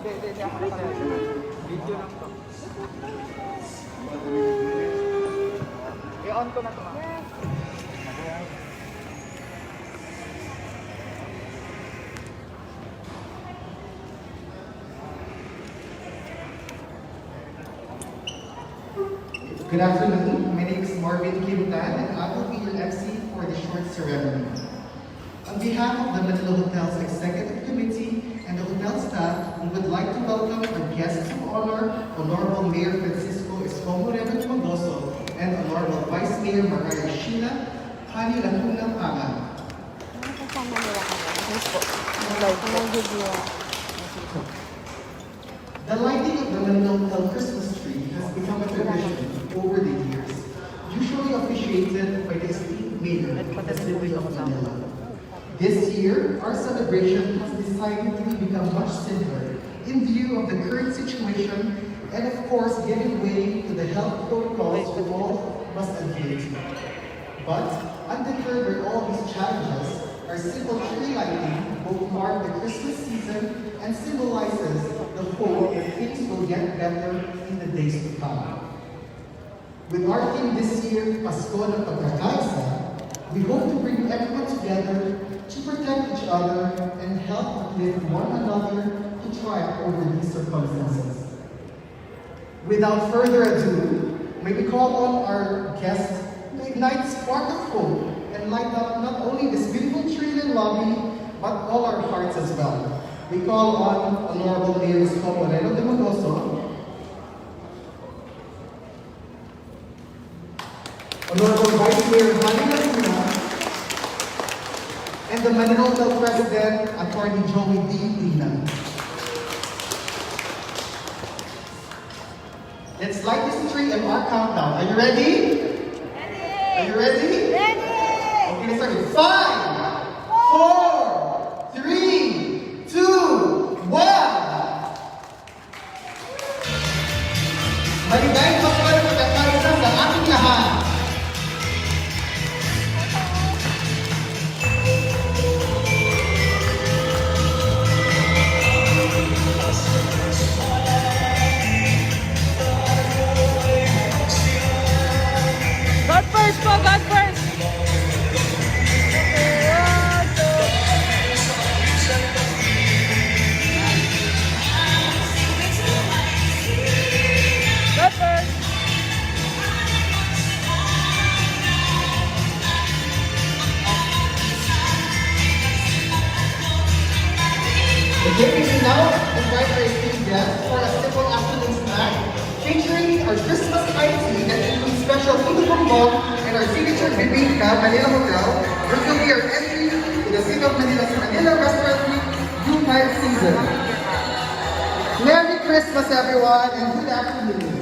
Video lang to. I-on ko na to. Good afternoon. My name is Marvin Kim Tan, and I will be your MC for the short ceremony. On behalf of the Manila Hotels Executive Committee and the hotel staff, we would like to welcome our guests of honor, Honorable Mayor Francisco Escomo Moreno Tumagoso and Honorable Vice Mayor Maria Sheila Hani Lacuna Pangan. Kasama nila kami. Video. The lighting of the Manila Hotel Christmas tree has become a tradition over the years, usually officiated by the esteemed mayor of the city of Manila. This year, our celebration has decided to become much simpler in view of the current situation and of course giving way to the health protocols we all must adhere to. But undeterred by all these challenges, our simple tree lighting both mark the Christmas season and symbolizes the hope that things will get better in the days to come. With our theme this year, Pasko ng Pagkakaisa, we hope to bring everyone together to protect each other and help uplift one another to triumph over these circumstances. Without further ado, may we call on our guests to ignite a spark of hope and light up not only this beautiful tree and lobby, but all our hearts as well. We call on Honorable Mayor Escomo Moreno Tumagoso, Honorable Vice Mayor Hani Lacuna, and the Manila Hotel President, Attorney Joey D. Lina. Let's light this tree and our countdown. Are you ready? Ready! Are you ready? Ready! Okay, let's start with 5, 4, 3, 2, 1. Maligayang Pasko ng Pagkakaisa sa ating lahat. God first po! God first! God first! Okay, we will now invite our esteemed guests for a simple afternoon snack featuring our Christmas iced tea that includes special puto bumbong and our signature bibingka Manila Hotel, which will be our entry to the City of Manila's Manila Restaurant Week June 9th season. Merry Christmas everyone and good afternoon.